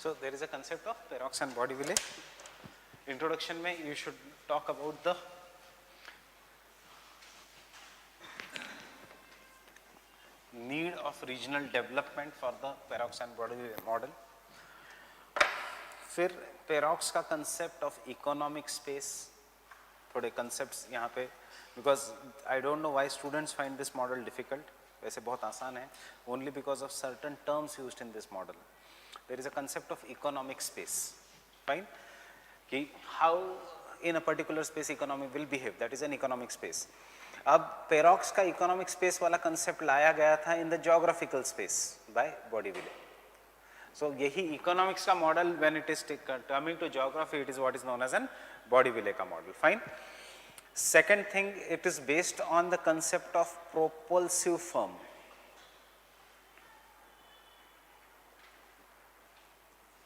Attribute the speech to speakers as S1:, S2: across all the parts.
S1: So there is a concept of Perox and Baudiwille. Introduction में you should talk about the need of regional development for the Perox and Baudiwille model. फिर Perox का concept of economic space, थोड़े concepts यहाँ पे, because I don't know why students find this model difficult. वैसे बहुत आसान है, only because of certain terms used in this model. There is a concept of economic space, fine, कि how in a particular space economy will behave, that is an economic space. अब Perox का economic space वाला concept लाया गया था in the geographical space by Baudiwille. So यही economics का model when it is coming to geography, it is what is known as an Baudiwille का model, fine. Second thing, it is based on the concept of propulsive firm.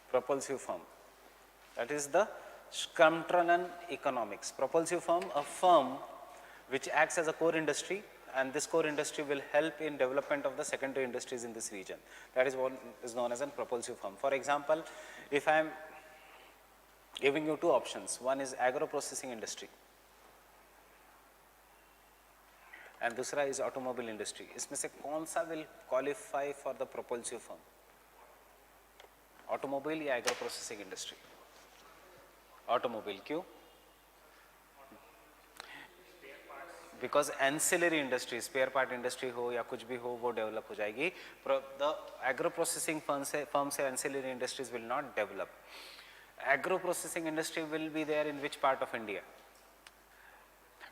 S1: Propulsive firm, that is the Skrumtrenen economics. Propulsive firm, a firm which acts as a core industry, and this core industry will help in development of the secondary industries in this region. That is what is known as a propulsive firm. For example, if I am giving you two options, one is agro processing industry and दूसरा is automobile industry, इसमें से कौन सा will qualify for the propulsive firm? Automobile या agro processing industry? Automobile, क्यों? Because ancillary industry, spare part industry हो या कुछ भी हो, वो डेवलप हो जाएगी. द एग्रो प्रोसेसिंग फर्म से ancillary industries will not develop. Agro processing industry will be there in which part of India?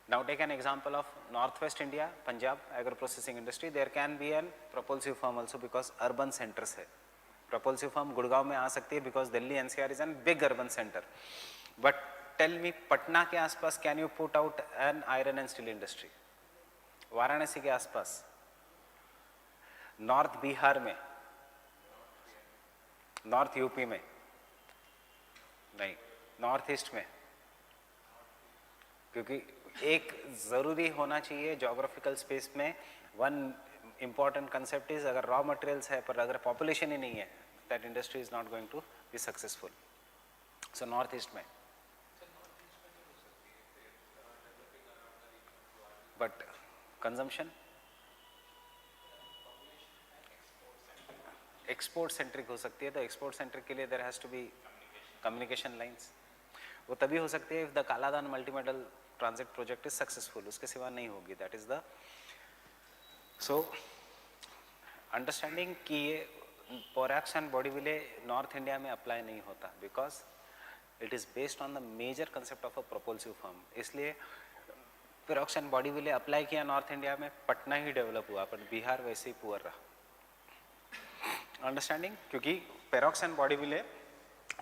S1: Now take an example of northwest India, Punjab, agro processing industry. There can be an propulsive firm also because urban centers है. Propulsive firm Gurgaon में आ सकती है because Delhi NCR is a big urban center. But tell me, Patna के आसपास can you put out an iron and steel industry? Varanasi के आसपास, north Bihar में, north UP में नहीं, नॉर्थ ईस्ट में, क्योंकि एक जरूरी होना चाहिए जोग्राफिकल स्पेस में. वन important concept is अगर raw materials है पर अगर population ही नहीं है, that industry is not going to be successful. So north east में, but consumption export centric हो सकती है. तो export centric के लिए there has to be communication lines. वो तभी हो सकती है if the Kaladan multimodal transit project is successful, उसके सिवा नहीं होगी. That is the so understanding कि ये Perox and Baudiwille north India में अप्लाई नहीं होता because it is based on the major concept of a propulsive firm. इसलिए Perox एंड Baudiwille अप्लाई किया नॉर्थ इंडिया में, पटना ही डेवलप हुआ, पर बिहार वैसे ही पुअर रहा. अंडरस्टैंडिंग, क्योंकि Perox and Baudiwille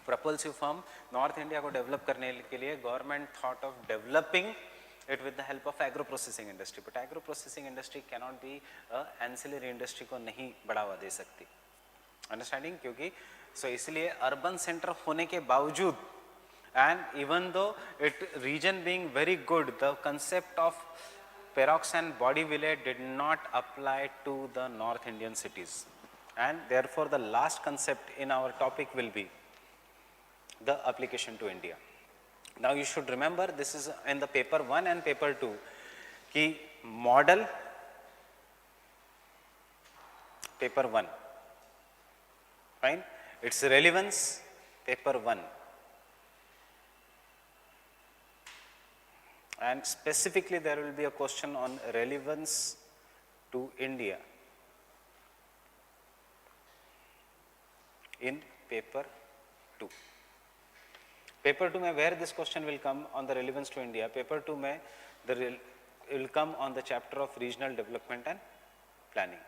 S1: propulsive firm north India को डेवलप करने के लिए government thought of developing it with the help of agro processing industry, but agro processing industry cannot be a ancillary industry को नहीं बढ़ावा दे सकती. Understanding, क्योंकि so इसलिए urban center होने के बावजूद and even though it region being very good, the concept of Perox and Baudiwille did not apply to the North Indian cities, and therefore the last concept in our topic will be the application to India. Now you should remember, this is in the paper 1 and paper 2 कि model paper 1, fine, its relevance paper 1, and specifically there will be a question on relevance to India in paper 2. Paper 2 में where this question will come on the relevance to India, paper 2 में it will come on the chapter of regional development and planning.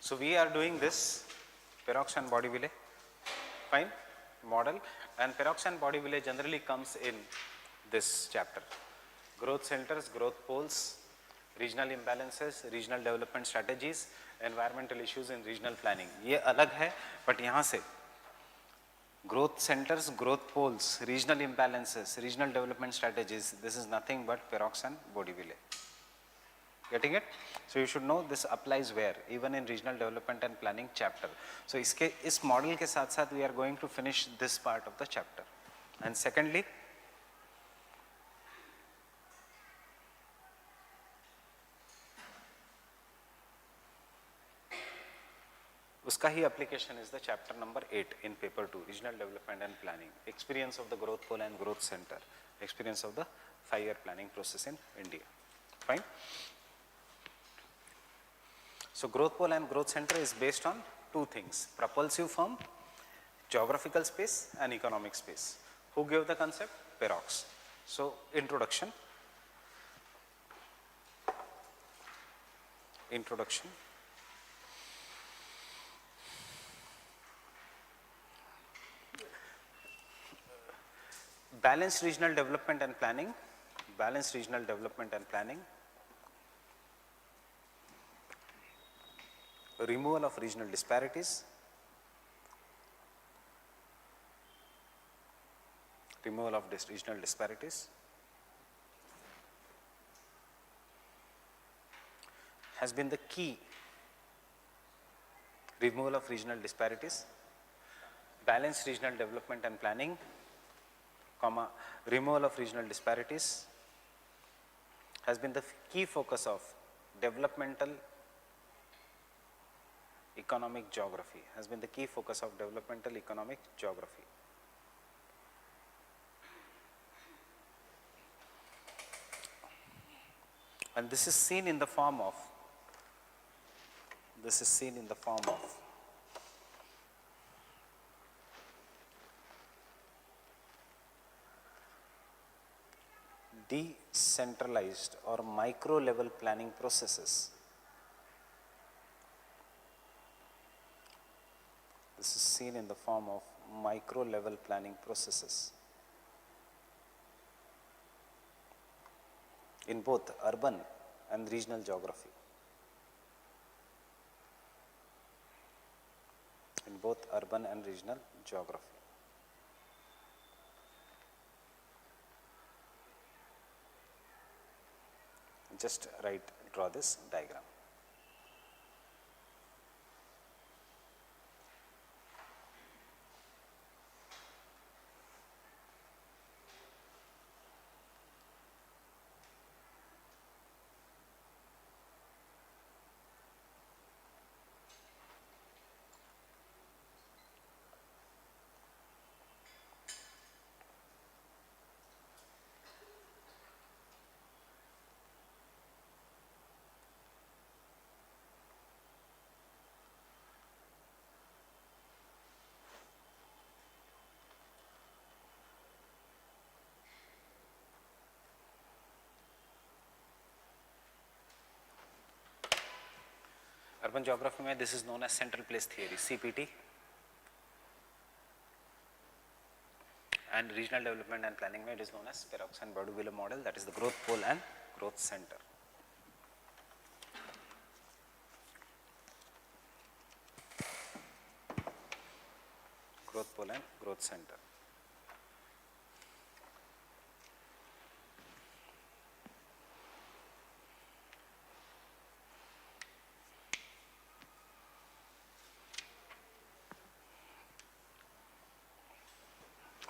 S1: So we are doing this Perox and Baudiwille, fine, model, and Perox and Baudiwille generally comes in this chapter: growth centers, growth poles, regional imbalances, regional development strategies, environmental issues in regional planning, ये अलग है, but यहाँ से growth centers, growth poles, regional imbalances, regional development strategies, this is nothing but Perox and Bordiville. Getting it? So you should know this applies where, even in regional development and planning chapter. So इस model के साथ साथ we are going to finish this part of the chapter. And secondly, उसका ही application is the chapter number 8 in paper 2, regional development and planning, experience of the growth pole and growth center, experience of the 5-year planning process in India. Fine. So growth pole and growth center is based on two things: propulsive firm, geographical space and economic space. Who gave the concept? Perox. So introduction. Balanced regional development and planning, balanced regional development and planning, removal of regional disparities, regional disparities, has been the key. Removal of regional disparities, balanced regional development and planning, comma, removal of regional disparities has been the key focus of developmental economic geography, has been the key focus of developmental economic geography. And this is seen in the form of, decentralized or micro level planning processes. This is seen in the form of micro level planning processes in both urban and regional geography. In both urban and regional geography. Just draw this diagram. Urban geography में this is known as central place theory, CPT, and regional development and planning में it is known as Perox and Borduville model, that is the growth pole and growth center. Growth pole and growth center.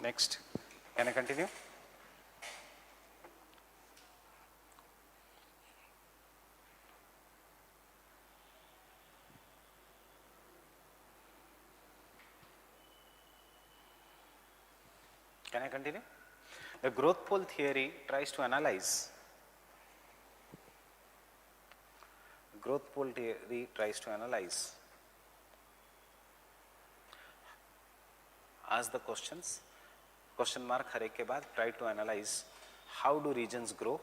S1: Next, can I continue? Can I continue? The growth pole theory tries to analyze, ask the questions, question mark हर एक के बाद, try to analyze how do regions grow,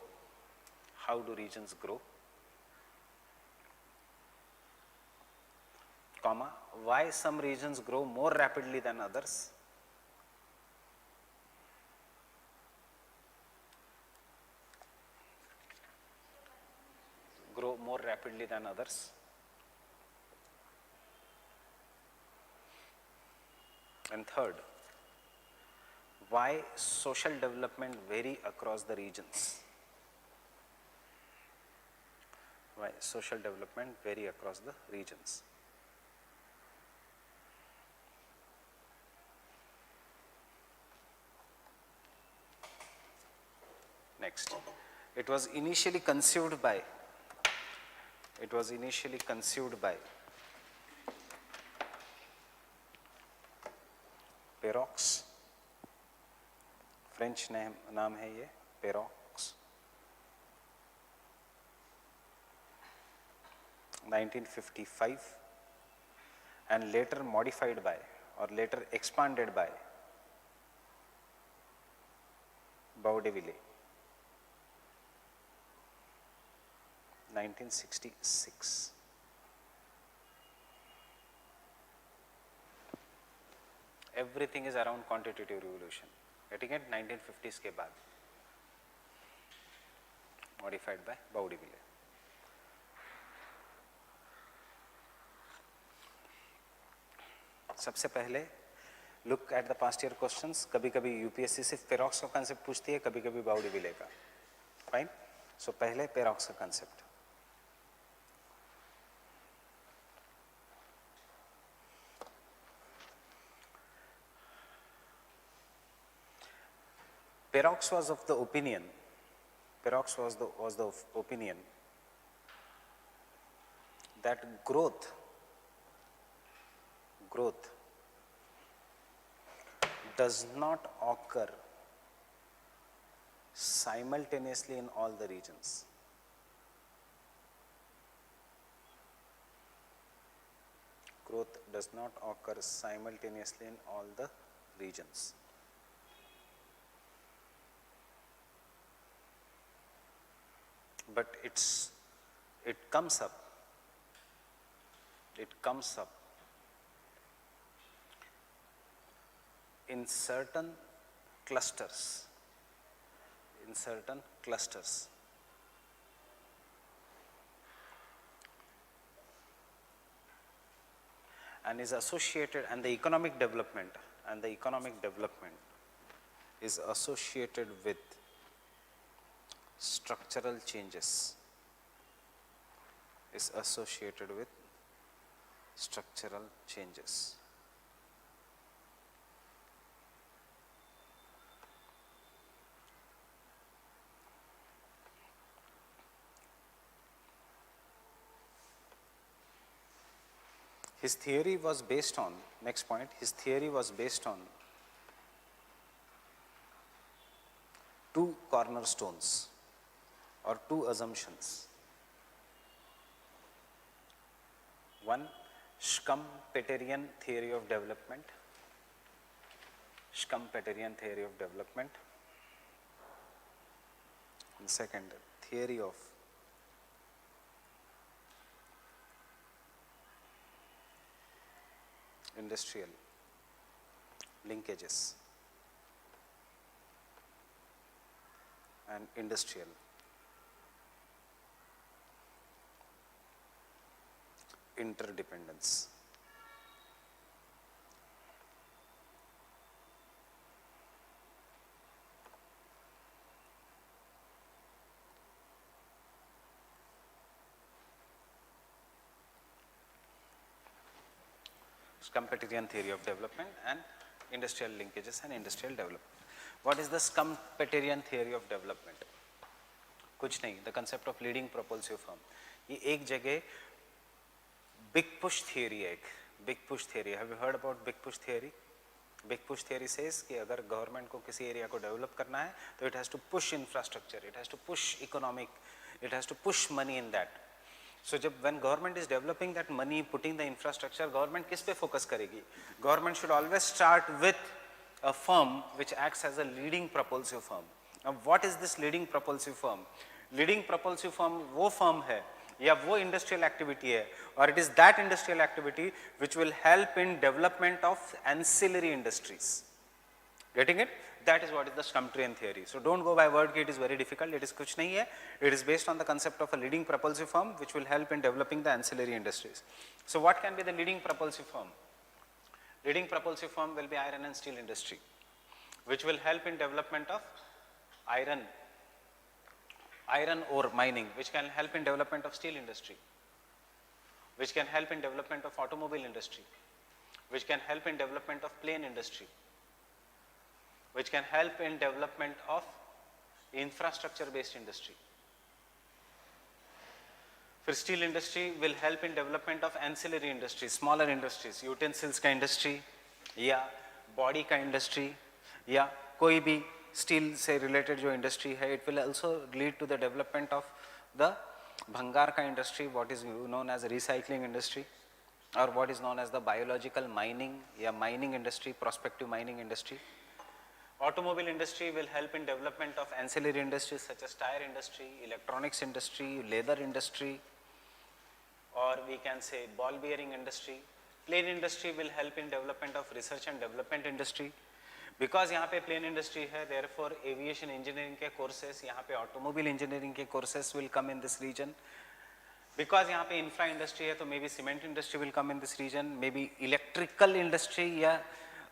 S1: comma, why some regions grow more rapidly than others, rapidly than others? And third, why social development vary across the regions? Why social development vary across the regions? Next, it was initially conceived by पेरोक्स, French नाम है ये, पेरोक्स, 1955, and later modified by or later expanded by Baudeville, 1966. Everything is around quantitative revolution. Getting it? 1950s के बाद modified by Baudeville. सबसे पहले look at the past year questions. कभी कभी यूपीएससी सिर्फ पेरोक्स का कंसेप्ट पूछती है, कभी कभी बाउडीविले का. फाइन. सो पहले पेरोक्स का concept. Perox was of the opinion that growth does not occur simultaneously in all the regions. Growth does not occur simultaneously in all the regions. But it comes up in certain clusters, and is associated, and the economic development is associated with structural changes, His theory was based on, next point, his theory was based on two cornerstones or two assumptions. One, Schumpeterian theory of development. And second, theory of industrial linkages and industrial interdependence. Schumpeterian theory of development and industrial linkages and industrial development. What is the Schumpeterian theory of development? कुछ नहीं, the concept of leading propulsive firm. ये एक जगह big push theory है, big push theory. Have you heard about big push theory? Big push theory says कि अगर government को किसी एरिया को डेवलप करना है तो it has to push infrastructure, it has to push economic, it has to push money in that. So जब when government is developing that money, putting the infrastructure, government किस पे focus करेगी? Government should always start with a firm which acts as a leading propulsive firm. Now what is this leading propulsive firm? Leading propulsive firm वो firm है या वो industrial activity है, or it is that industrial activity which will help in development of ancillary industries. Getting it? That is what is the Stumptrian theory. So don't go by word कि it is very difficult. It is कुछ नहीं है. It is based on the concept of a leading propulsive firm which will help in developing the ancillary industries. So what can be the leading propulsive firm? Leading propulsive firm will be iron and steel industry, which will help in development of iron ore mining, which can help in development of steel industry, which can help in development of automobile industry, which can help in development of plane industry, which can help in development of infrastructure based industry. फिर steel industry will help in development of ancillary industries, smaller industries, utensils का industry या body का industry या कोई भी steel से related जो industry है, it will also lead to the development of the भंगार का industry, what is known as recycling industry or what is known as the biological mining या mining industry, prospective mining industry. Automobile industry will help in development of ancillary industries such as tire industry, electronics industry, leather industry, or we can say ball bearing industry. Plane industry will help in development of research and development industry. Because यहाँ पे plane industry है, therefore aviation engineering के courses, यहाँ पे automobile engineering के courses will come in this region. Because यहाँ पे infra industry है, तो maybe cement industry will come in this region, maybe electrical industry या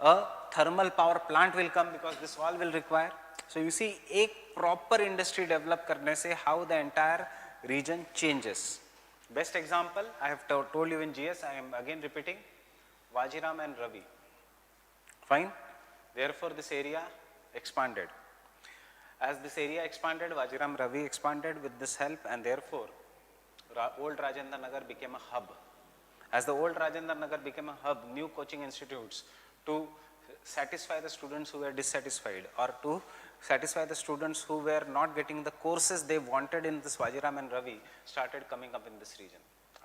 S1: a thermal power plant will come because this all will require. So you see, एक proper industry develop करने से how the entire region changes. Best example I have told you in GS, I am again repeating, Vajiram and Ravi. Fine. Therefore this area expanded. As this area expanded, Vajiram Ravi expanded with this help, and therefore old Rajendra Nagar became a hub. As the old Rajendra Nagar became a hub, new coaching institutes to satisfy the students who were dissatisfied or to satisfy the students who were not getting the courses they wanted in this Vajiram and Ravi started coming up in this region.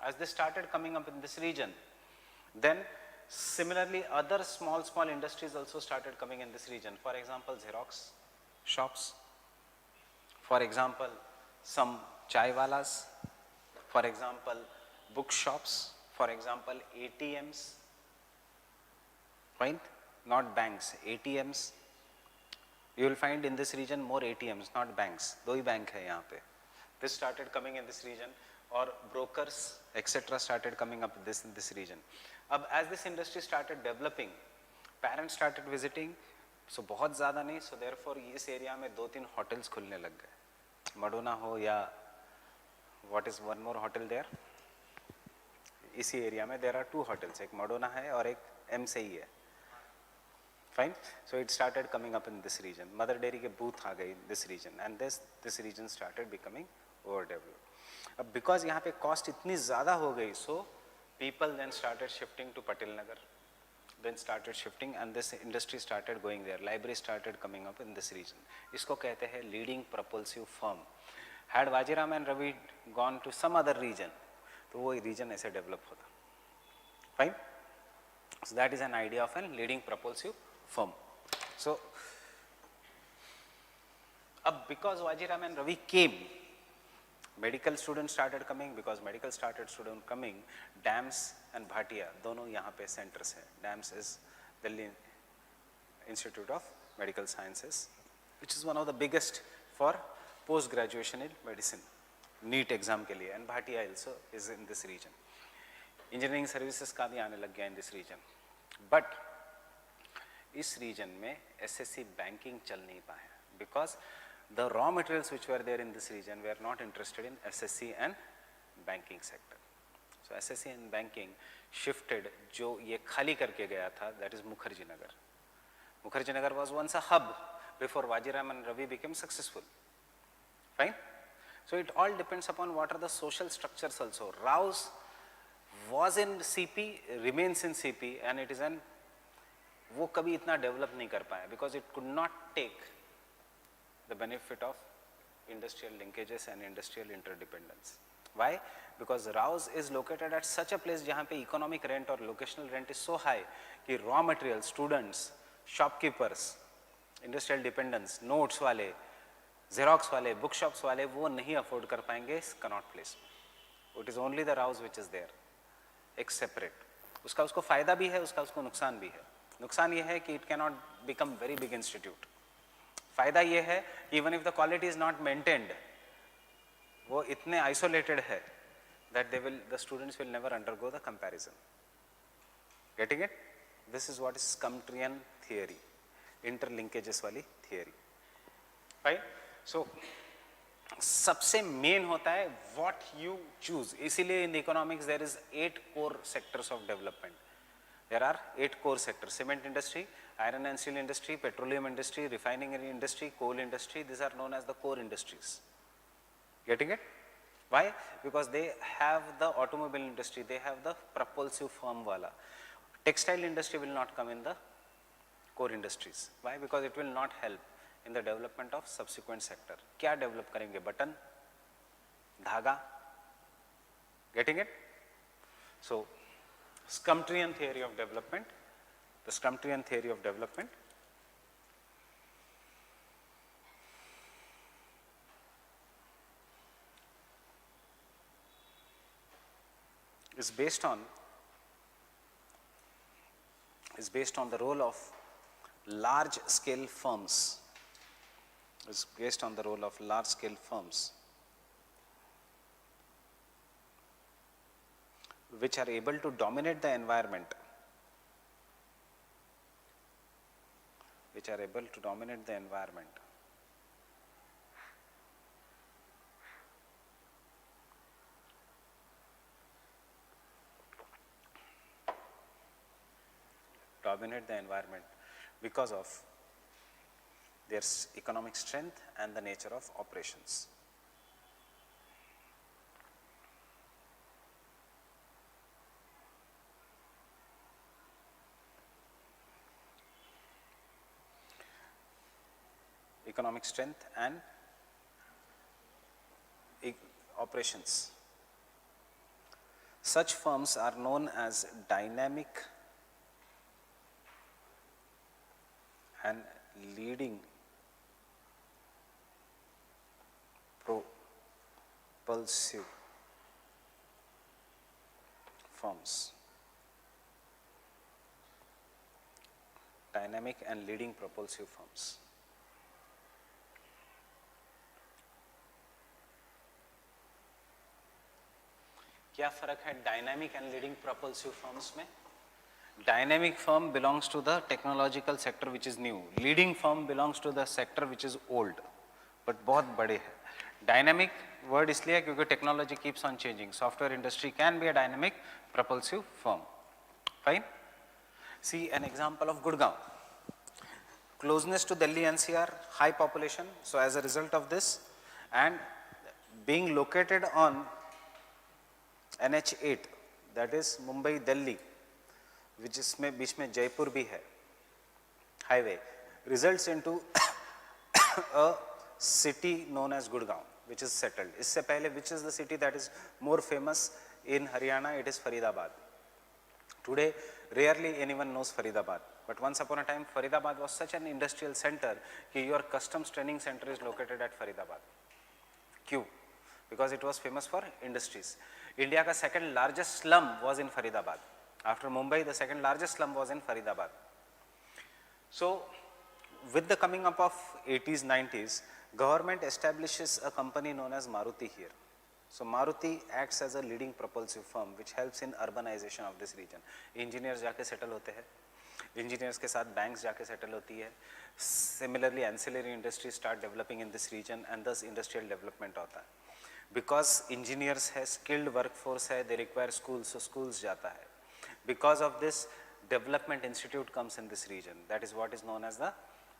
S1: As they started coming up in this region, then similarly other small industries also started coming in this region. For example, Xerox shops, for example, some chai walas, for example, book shops, for example, ATMs, fine, not banks, ATMs. You will find in this region more ATMs, not banks. दो ही bank है यहाँ पे. This started coming in this region, or brokers, etc. started coming up in this region. As this industry started developing, parents started visiting, so बहुत ज़्यादा नहीं, so therefore इस area में 2-3 hotels खुलने लग गए. Madonna हो या what is one more hotel there? इसी area में there are 2 hotels, एक Madonna है और एक M से ही है. Fine. So it started coming up in this region. Mother Dairy के booth आ गई in this region, and this region started becoming overdeveloped. Because यहाँ पे cost इतनी ज़्यादा हो गई, so people then started shifting to Patil Nagar, then started shifting, and this industry started going there. Library started coming up in this region. इसको कहते हैं leading propulsive firm. Had Vajiram and Ravi gone to some other region, तो वो region ऐसे develop होता. Fine. So that is an idea of a leading propulsive firm. So because Vajiram and Ravi came, medical students started coming. Because medical students coming, DAMS and Bhatia दोनों यहाँ पे centers हैं. DAMS is Delhi Institute of Medical Sciences, which is one of the biggest for post graduation in medicine, NEET exam के लिए, and Bhatia also is in this region. Engineering services का भी आने लग गया in this region, but इस region में SSC banking चल नहीं पाया because the raw materials which were there in this region were not interested in SSC and banking sector. So SSC and banking shifted, जो ये खाली करके गया था, that is Mukherjee Nagar. Mukherjee Nagar was once a hub before Vajiram and Ravi became successful. Fine. So it all depends upon what are the social structures also. Rao's was in CP, remains in CP, and it is an वो कभी इतना develop नहीं कर पाया because it could not take the benefit of industrial linkages and industrial interdependence. Why? Because Rao's is located at such a place जहाँ पे economic rent or locational rent is so high कि raw materials, students, shopkeepers, industrial dependence, notes वाले, Xerox वाले, bookshops वाले वो नहीं afford कर पाएंगे इस Connaught Place. It is only the Rao's which is there, एक separate. उसका उसको फायदा भी है, उसका उसको नुकसान भी है. नुकसान ये है कि it cannot become very big institute. फायदा ये है even if the quality is not maintained, वो इतने आइसोलेटेड है that the students will never undergo the comparison. Getting it? This is what is Skumtrian theory, interlinkages वाली theory. Right? So सबसे main होता है what you choose. इसीलिए in economics there is 8 core sectors of development. There are 8 core sectors: cement industry, iron and steel industry, petroleum industry, refining industry, coal industry. These are known as the core industries. Getting it? Why? Because they have the automobile industry, they have the propulsive firm wala. Textile industry will not come in the core industries. Why? Because it will not help in the development of subsequent sector. क्या develop करेंगे? Button, धागा. Getting it? So Skumtrian theory of development, the Skumtrian theory of development is based on the role of large scale firms, which are able to dominate the environment, because of their economic strength and the nature of operations. Economic strength and operations. Such firms are known as dynamic and leading propulsive firms. Dynamic and leading propulsive firms. क्या फर्क है dynamic and leading propulsive firms में? Dynamic firm belongs to the technological sector which is new. Leading firm belongs to the sector which is old, but बहुत बड़े हैं. Dynamic word इसलिए है क्योंकि technology keeps on changing. Software industry can be a dynamic propulsive firm. Fine. See an example of Gurgaon. Closeness to Delhi NCR, high population. So as a result of this, and being located on NH8, that is Mumbai Delhi, which is में बीच में जयपुर भी है, highway, results into a city known as Gurgaon, which is settled. इससे पहले which is the city that is more famous in Haryana? It is Faridabad. Today rarely anyone knows Faridabad, but once upon a time Faridabad was such an industrial center कि your customs training center is located at Faridabad. क्यों? Because it was famous for industries. India का second largest slum was in Faridabad. After Mumbai, the second largest slum was in Faridabad. So with the coming up of 80s, 90s, government establishes a company known as Maruti here. So Maruti acts as a leading propulsive firm which helps in urbanization of this region. Engineers जाके settle होते हैं, engineers के साथ banks जाके settle होती है. Similarly, ancillary industries start developing in this region and thus industrial development होता है. Because engineers है, skilled workforce है, they require schools, so schools जाता है. Because of this, development institute comes in this region. That is what is known as the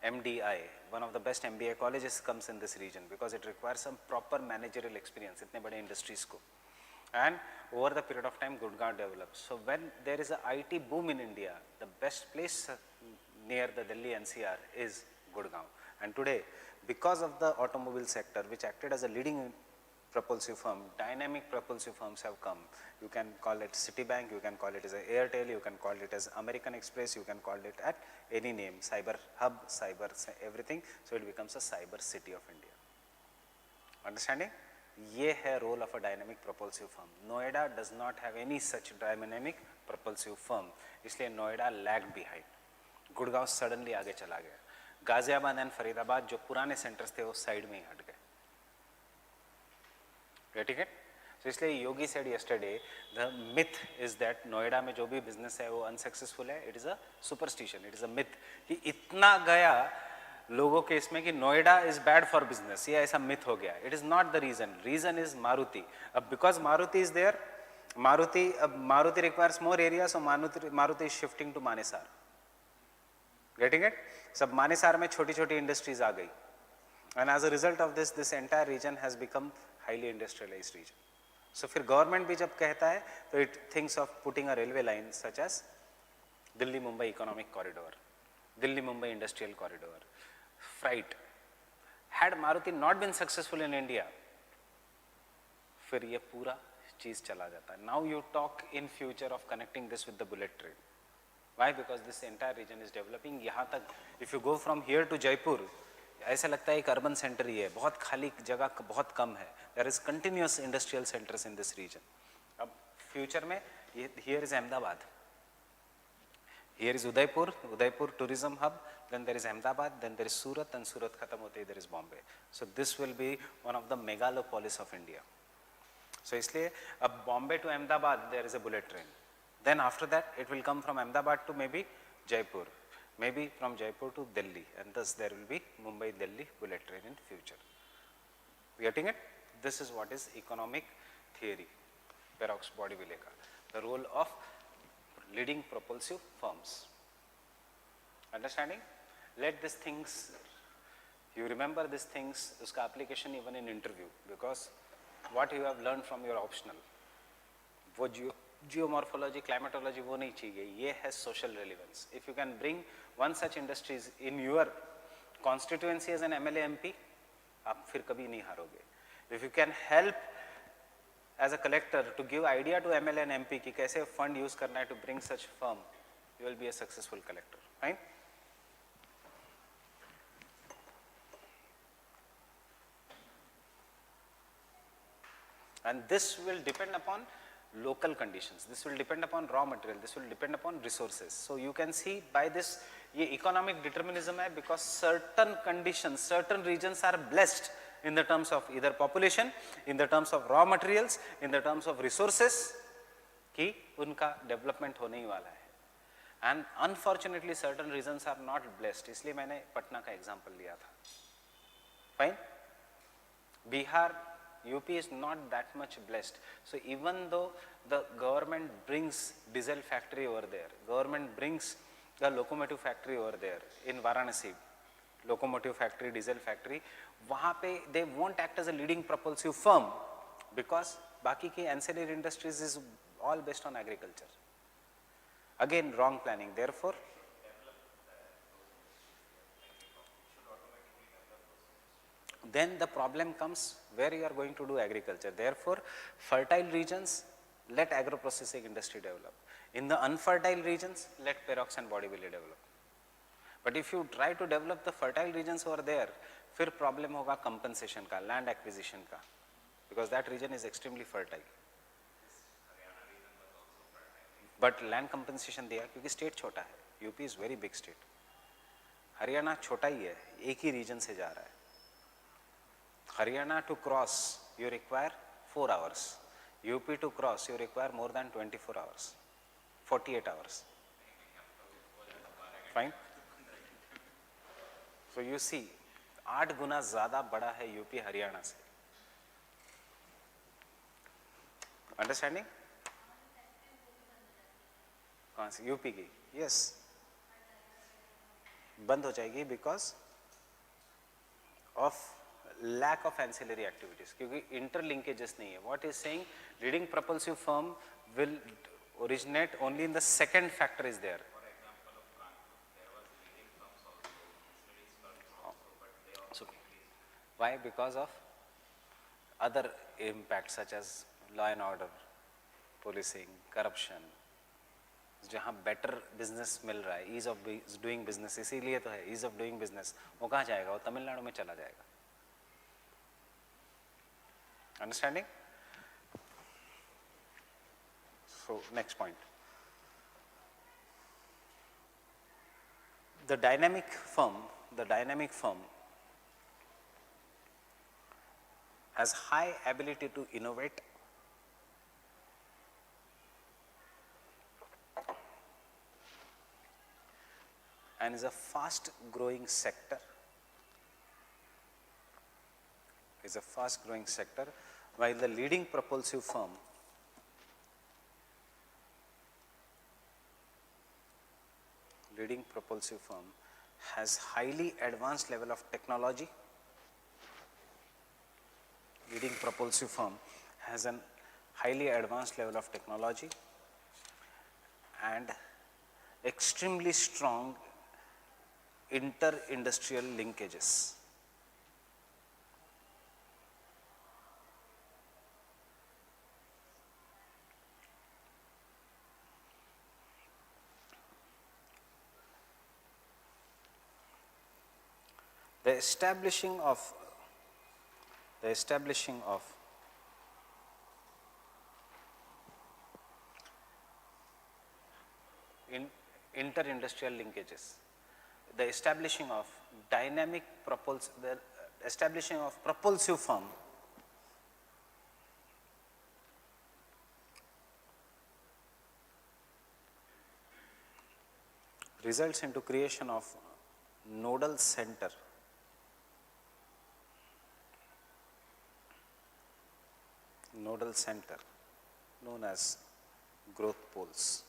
S1: MDI. One of the best MBA colleges comes in this region because it requires some proper managerial experience. इतने बड़े industries को. And over the period of time, Gurgaon develops. So when there is a IT boom in India, the best place near the Delhi NCR is Gurgaon. And today, because of the automobile sector, which acted as a leading propulsive firm, dynamic propulsive firms have come. You can call it Citibank, you can call it as Airtel, you can call it as American Express, you can call it at any name, Cyber Hub, Cyber everything. So it becomes a cyber city of India. Understanding? ये है role of a dynamic propulsive firm. Noida does not have any such dynamic propulsive firm. इसलिए Noida lagged behind. Gurgaon suddenly आगे चला गया. Ghaziabad and Faridabad जो पुराने centres थे वो साइड में ही हट गए. Getting it? तो इसलिए Yogi said yesterday the myth is that Noida में जो भी बिजनेस है वो अनसक्सेसफुल है. It is a superstition, it is a myth कि इतना गया लोगों के इसमें कि Noida is bad for business, ये ऐसा मिथ हो गया. It is not the reason. Reason is Maruti. अब because Maruti is there, Maruti requires more area, so Maruti is shifting to Manesar. Getting it? सब मानेसर में छोटी छोटी इंडस्ट्रीज आ गई. And as a result of this, this entire region has become highly industrialised region. So फिर government भी जब कहता है तो it thinks of putting a railway line such as Delhi Mumbai economic corridor, Delhi Mumbai industrial corridor, freight. Had Maruti not been successful in India, फिर ये पूरा चीज चला जाता है. Now you talk in future of connecting this with the bullet train. Why? Because this entire region is developing. यहाँ तक if you go from here to Jaipur, ऐसा लगता है एक अर्बन सेंटर ही है, बहुत खाली जगह बहुत कम है. There is continuous industrial centres in this region. अब फ्यूचर में here is Ahmedabad, here is Udaipur, Udaipur tourism hub, then there is Ahmedabad, then there is Surat, and Surat khatam hote there is Bombay. So this will be one of the megalopolis of India. So इसलिए अब Bombay to Ahmedabad there is a bullet train. Then after that it will come from Ahmedabad to maybe Jaipur, maybe from Jaipur to Delhi, and thus there will be Mumbai-Delhi bullet train in future. Getting it? This is what is economic theory, Parrots Bordiville ka, the role of leading propulsive firms. Understanding? Let these things, you remember these things, uska application even in interview, because what you have learned from your optional, वो geomorphology, climatology वो नहीं चाहिए, ये है social relevance. If you can bring one such industries in your constituency as an MLA MP, आप फिर कभी नहीं हारोगे. If you can help as a collector to give idea to MLA and MP कि कैसे fund use करना है to bring such firm, you will be a successful collector. Fine? And this will depend upon local conditions, this will depend upon raw material, this will depend upon resources. So you can see by this, ये economic determinism है, because certain conditions, certain regions are blessed in the terms of either population, in the terms of raw materials, in the terms of resources, कि उनका development होने ही वाला है. And unfortunately certain regions are not blessed, इसलिए मैंने पटना का example लिया था. Fine? Bihar, UP is not that much blessed. So even though the government brings diesel factory over there, government brings the locomotive factory over there in Varanasi, locomotive factory, diesel factory, वहाँ पे they won't act as a leading propulsive firm, because बाकी के ancillary industries is all based on agriculture. Again wrong planning. Therefore then the problem comes where you are going to do agriculture. Therefore fertile regions, let agro processing industry develop. In the unfertile regions, let Parox and Bordiville develop. But if you try to develop the fertile regions over there, फिर problem होगा compensation का, land acquisition का, because that region is extremely fertile. But land compensation दिया क्योंकि state छोटा है. UP is very big state. Haryana छोटा ही है, एक ही region से जा रहा है. Haryana to cross you require 4 hours, UP to cross you require more than 24 hours, 48 hours. Fine? So you see 8 गुना ज़्यादा बड़ा है UP हरियाणा से. Understanding? कहाँ से? UP की? Yes. बंद हो जाएगी because of lack of ancillary activities, क्योंकि interlinkages नहीं है. What is saying, leading propulsive firm will originate only in the second factor is there. So why? Because of other impacts such as law and order, policing, corruption. जहाँ better business मिल रहा है, ease of doing business, इसीलिए तो है ease of doing business. वो कहाँ जाएगा? वो तमिलनाडु में चला जाएगा. Understanding? So next point, the dynamic firm the dynamic firm has high ability to innovate, and is a fast growing sector, while the leading propulsive firm has highly advanced level of technology. Leading propulsive firm has an highly advanced level of technology and extremely strong inter-industrial linkages. The establishing of inter-industrial linkages, the establishing of propulsive firm results into creation of nodal center known as growth poles.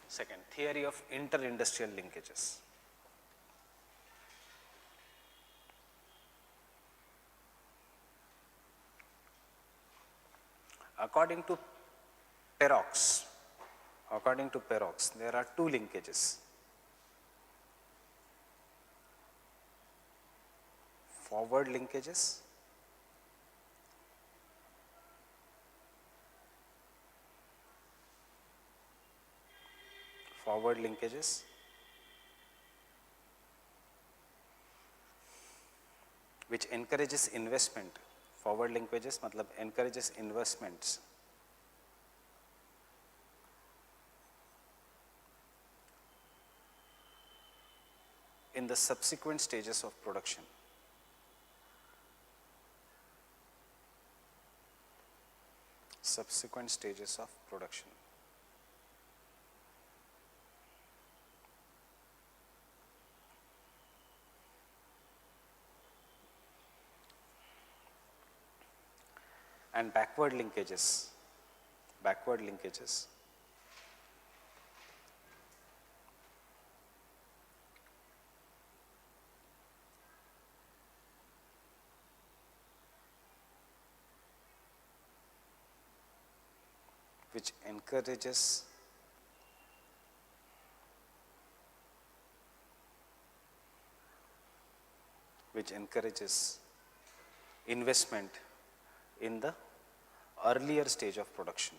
S1: Second, theory of inter-industrial linkages. According to Perrox, there are two linkages: forward linkages which encourages investment. Forward linkages मतलब encourages investments in the subsequent stages of production. And backward linkages which encourages investment in the earlier stage of production.